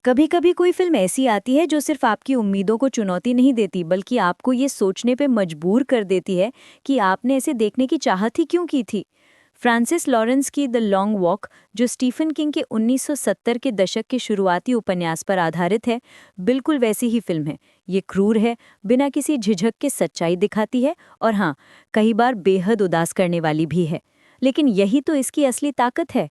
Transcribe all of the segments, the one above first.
कभी कभी कोई फिल्म ऐसी आती है जो सिर्फ आपकी उम्मीदों को चुनौती नहीं देती बल्कि आपको ये सोचने पे मजबूर कर देती है कि आपने इसे देखने की चाहत ही क्यों की थी। फ्रांसिस लॉरेंस की द लॉन्ग वॉक, जो स्टीफन किंग के 1970 के दशक के शुरुआती उपन्यास पर आधारित है, बिल्कुल वैसी ही फिल्म है। ये क्रूर है, बिना किसी झिझक के सच्चाई दिखाती है और हाँ, कई बार बेहद उदास करने वाली भी है। लेकिन यही तो इसकी असली ताकत है।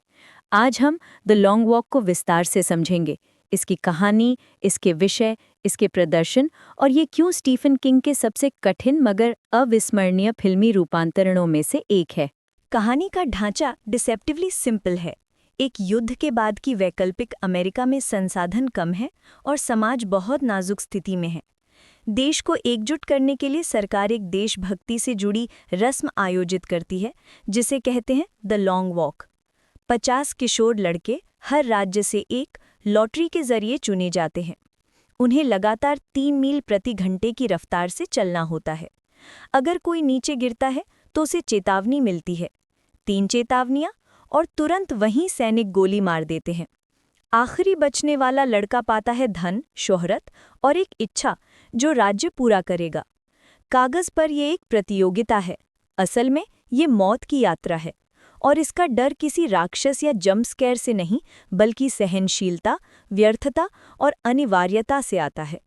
आज हम द लॉन्ग वॉक को विस्तार से समझेंगे, इसकी कहानी, इसके विषय, इसके प्रदर्शन और ये क्यों स्टीफन किंग के सबसे कठिन मगर अविस्मरणीय फिल्मी रूपांतरणों में से एक है। कहानी का ढांचा डिसेप्टिवली सिंपल है। एक युद्ध के बाद की वैकल्पिक अमेरिका में संसाधन कम है और समाज बहुत नाजुक स्थिति में है। देश को एकजुट करने के लिए सरकार एक देशभक्ति से जुड़ी रस्म आयोजित करती है, जिसे कहते हैं द लॉन्ग वॉक। 50 किशोर लड़के हर राज्य से एक लॉटरी के जरिए चुने जाते हैं। उन्हें लगातार 3 मील प्रति घंटे की रफ्तार से चलना होता है। अगर कोई नीचे गिरता है तो उसे चेतावनी मिलती है, 3 चेतावनियां, और तुरंत वहीं सैनिक गोली मार देते हैं। आखिरी बचने वाला लड़का पाता है धन, शोहरत और एक इच्छा जो राज्य पूरा करेगा। कागज पर यह एक प्रतियोगिता है, असल में ये मौत की यात्रा है। और इसका डर किसी राक्षस या जंप स्केयर से नहीं, बल्कि सहनशीलता, व्यर्थता और अनिवार्यता से आता है।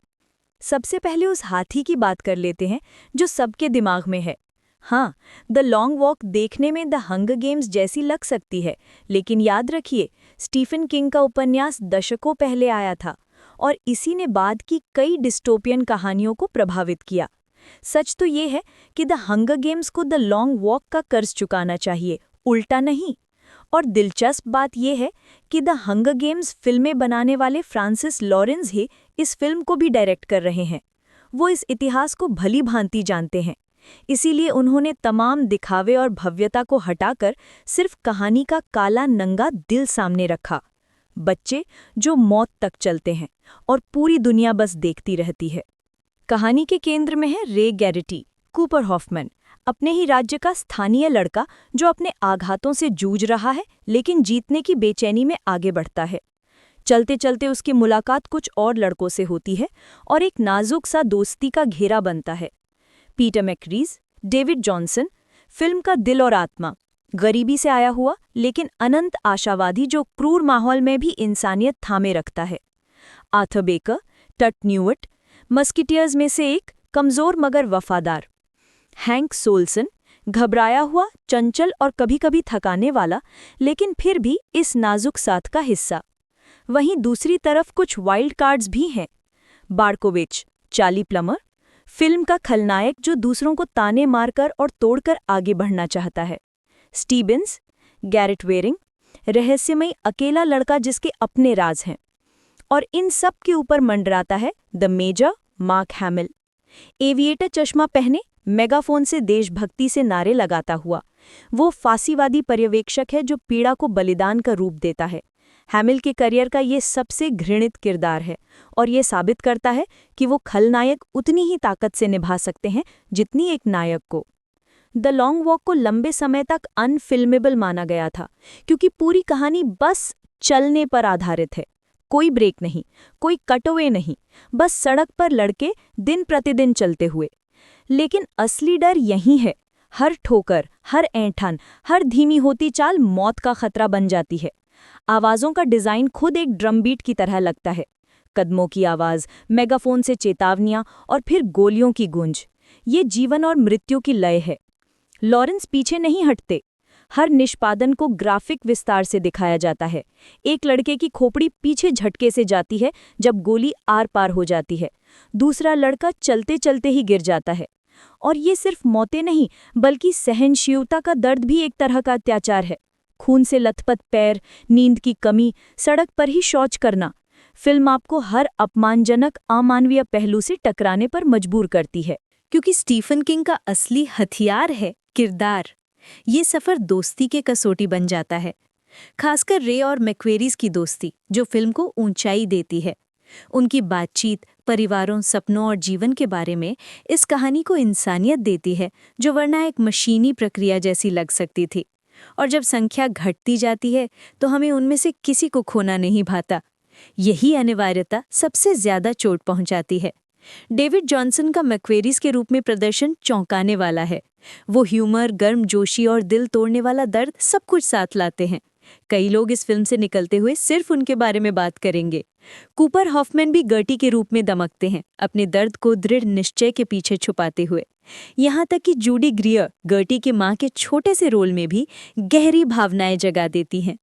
सबसे पहले उस हाथी की बात कर लेते हैं जो सबके दिमाग में है। हाँ, द लॉन्ग वॉक देखने में द हंगर गेम्स जैसी लग सकती है, लेकिन याद रखिए, स्टीफन किंग का उपन्यास दशकों पहले आया था और इसी ने बाद की कई डिस्टोपियन कहानियों को प्रभावित किया। सच तो ये है कि द हंगर गेम्स को द लॉन्ग वॉक का कर्ज चुकाना चाहिए, उल्टा नहीं। और दिलचस्प बात यह है कि द हंगर गेम्स फिल्में बनाने वाले फ्रांसिस लॉरेंस ही इस फिल्म को भी डायरेक्ट कर रहे हैं। वो इस इतिहास को भली भांति जानते हैं, इसीलिए उन्होंने तमाम दिखावे और भव्यता को हटाकर सिर्फ कहानी का काला नंगा दिल सामने रखा। बच्चे जो मौत तक चलते हैं और पूरी दुनिया बस देखती रहती है। कहानी के केंद्र में है रे गैरिटी, कूपर हॉफमैन, अपने ही राज्य का स्थानीय लड़का जो अपने आघातों से जूझ रहा है लेकिन जीतने की बेचैनी में आगे बढ़ता है। चलते चलते उसकी मुलाकात कुछ और लड़कों से होती है और एक नाजुक सा दोस्ती का घेरा बनता है। पीटर मैकरीज, डेविड जॉनसन, फिल्म का दिल और आत्मा, गरीबी से आया हुआ लेकिन अनंत आशावादी जो क्रूर माहौल में भी इंसानियत थामे रखता है। आर्थर बेकर, टट न्यूअर्ट, मस्किटियर्स में से एक, कमजोर मगर वफादार। हैंक सोल्सन, घबराया हुआ, चंचल और कभी-कभी थकाने वाला, लेकिन फिर भी इस नाजुक साथ का हिस्सा। वहीं दूसरी तरफ कुछ वाइल्ड कार्ड्स भी हैं। बार्कोविच, चार्ली प्लमर, फिल्म का खलनायक जो दूसरों को ताने मारकर और तोड़कर आगे बढ़ना चाहता है। स्टीबन्स, गैरेट वेरिंग, रहस्यमयी अकेला लड़का जिसके अपने राज हैं। और इन सब के ऊपर मंडराता है the major, Mark Hamill. Aviator चश्मा पहने, मेगाफोन से देशभक्ति से नारे लगाता हुआ वो फांसीवादी पर्यवेक्षक है जो पीड़ा को बलिदान का रूप देता है। हैमिल के करियर का ये सबसे घृणित किरदार है और ये साबित करता है कि वो खलनायक उतनी ही ताकत से निभा सकते हैं जितनी एक नायक को। द लॉन्ग वॉक को लंबे समय तक अनफिल्मेबल माना गया था क्योंकि पूरी कहानी बस चलने पर आधारित है। कोई ब्रेक नहीं, कोई कटअवे नहीं, बस सड़क पर लड़के दिन प्रतिदिन चलते हुए। लेकिन असली डर यही है, हर ठोकर, हर ऐंठन, हर धीमी होती चाल मौत का खतरा बन जाती है। आवाज़ों का डिज़ाइन खुद एक ड्रम बीट की तरह लगता है। कदमों की आवाज़, मेगाफोन से चेतावनियां और फिर गोलियों की गूंज, ये जीवन और मृत्यु की लय है। लॉरेंस पीछे नहीं हटते। हर निष्पादन को ग्राफिक विस्तार से दिखाया जाता है। एक लड़के की खोपड़ी पीछे झटके से जाती है जब गोली आर पार हो जाती है। दूसरा लड़का चलते चलते ही गिर जाता है। और ये सिर्फ मौतें नहीं, बल्कि सहनशीलता का दर्द भी एक तरह का अत्याचार है। खून से लथपथ पैर, नींद की कमी, सड़क पर ही शौच करना। फिल्म आपको हर अपमानजनक, अमानवीय पहलू से टकराने पर मजबूर करती है, क्योंकि स्टीफन किंग का असली हथियार है किरदार। ये सफ़र दोस्ती के कसौटी बन जाता है, खासकर रे और मैक्वेरीज की दोस्ती जो फिल्म को ऊंचाई देती है। उनकी बातचीत परिवारों, सपनों और जीवन के बारे में इस कहानी को इंसानियत देती है जो वरना एक मशीनी प्रक्रिया जैसी लग सकती थी। और जब संख्या घटती जाती है तो हमें उनमें से किसी को खोना नहीं भाता। यही अनिवार्यता सबसे ज्यादा चोट पहुंचाती है। डेविड जॉनसन का मैक्वेरीज के रूप में प्रदर्शन चौंकाने वाला है। वो ह्यूमर, गर्मजोशी और दिल तोड़ने वाला दर्द सब कुछ साथ लाते हैं। कई लोग इस फिल्म से निकलते हुए सिर्फ उनके बारे में बात करेंगे। कूपर हॉफमैन भी गर्टी के रूप में दमकते हैं, अपने दर्द को दृढ़ निश्चय के पीछे छुपाते हुए। यहाँ तक कि जूडी ग्रियर गर्टी की माँ के छोटे से रोल में भी गहरी भावनाएं जगा देती हैं।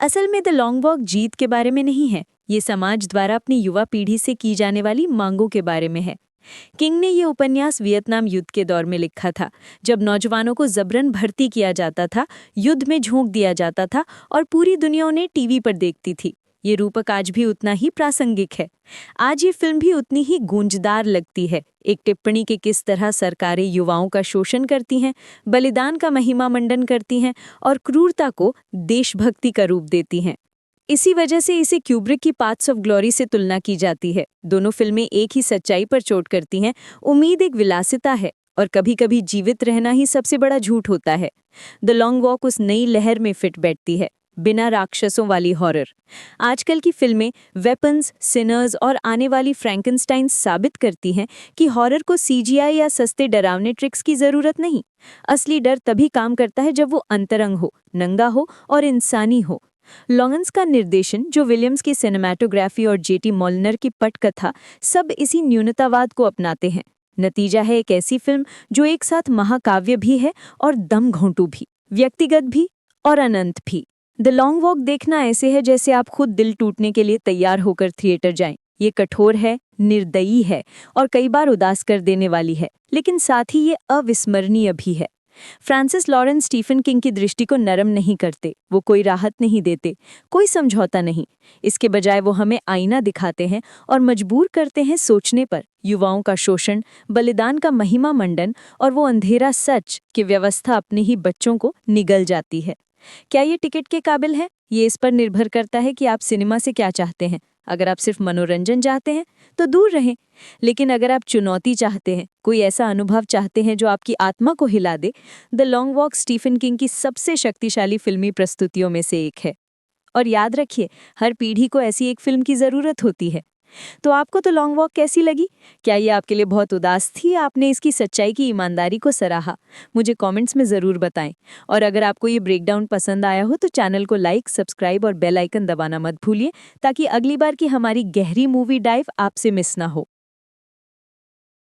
असल में द लॉन्ग वॉक जीत के बारे में नहीं है, ये समाज द्वारा अपनी युवा पीढ़ी से की जाने वाली मांगों के बारे में है। किंग ने ये उपन्यास वियतनाम युद्ध के दौर में लिखा था, जब नौजवानों को जबरन भर्ती किया जाता था, युद्ध में झोंक दिया जाता था और पूरी दुनिया उन्हें टीवी पर देखती थी। ये रूपक आज भी उतना ही प्रासंगिक है। आज ये फिल्म भी उतनी ही गूंजदार लगती है, एक टिप्पणी कि किस तरह सरकारें युवाओं का शोषण करती हैं, बलिदान का महिमा मंडन करती हैं और क्रूरता को देशभक्ति का रूप देती हैं। इसी वजह से इसे क्यूब्रिक की पाथ्स ऑफ ग्लोरी से तुलना की जाती है। दोनों फिल्में एक ही सच्चाई पर चोट करती हैं, उम्मीद एक विलासिता है और कभी-कभी जीवित रहना ही सबसे बड़ा झूठ होता है। द लॉन्ग वॉक उस नई लहर में फिट बैठती है, बिना राक्षसों वाली हॉरर। आजकल की फिल्में वेपन्स, सिनर्स और आने वाली फ्रैंकेनस्टाइन साबित करती हैं कि हॉरर को सीजीआई या सस्ते डरावने ट्रिक्स की जरूरत नहीं। असली डर तभी काम करता है जब वो अंतरंग हो, नंगा हो और इंसानी हो। लॉरेंस का निर्देशन, जो विलियम्स की सिनेमैटोग्राफी और जेटी मॉलनर की पटकथा, सब इसी न्यूनतावाद को अपनाते हैं। नतीजा है एक ऐसी फिल्म जो एक साथ महाकाव्य भी है और दम घोंटू भी, व्यक्तिगत भी और अनंत भी। द लॉन्ग वॉक देखना ऐसे है जैसे आप खुद दिल टूटने के लिए तैयार होकर थिएटर जाएं। ये कठोर है, निर्दयी है और कई बार उदास कर देने वाली है, लेकिन साथ ही ये अविस्मरणीय भी है। फ्रांसिस लॉरेंस स्टीफन किंग की दृष्टि को नरम नहीं करते, वो कोई राहत नहीं देते, कोई समझौता नहीं। इसके बजाय वो हमें आईना दिखाते हैं और मजबूर करते हैं सोचने पर। युवाओं का शोषण, बलिदान का महिमा मंडन और वो अंधेरा सच कि व्यवस्था अपने ही बच्चों को निगल जाती है। क्या ये टिकट के काबिल है? ये इस पर निर्भर करता है कि आप सिनेमा से क्या चाहते हैं। अगर आप सिर्फ मनोरंजन चाहते हैं तो दूर रहें, लेकिन अगर आप चुनौती चाहते हैं, कोई ऐसा अनुभव चाहते हैं जो आपकी आत्मा को हिला दे, the long walk Stephen King की सबसे शक्तिशाली फिल्मी प्रस्तुतियों में से एक है। और याद रखिए, हर पीढ़ी को ऐसी एक फिल्म की जरूरत होती है। तो आपको तो लॉन्ग वॉक कैसी लगी? क्या ये आपके लिए बहुत उदास थी या आपने इसकी सच्चाई की ईमानदारी को सराहा? मुझे कमेंट्स में ज़रूर बताएं। और अगर आपको ये ब्रेकडाउन पसंद आया हो तो चैनल को लाइक, सब्सक्राइब और बेल आइकन दबाना मत भूलिए, ताकि अगली बार की हमारी गहरी मूवी डाइव आपसे मिस ना हो।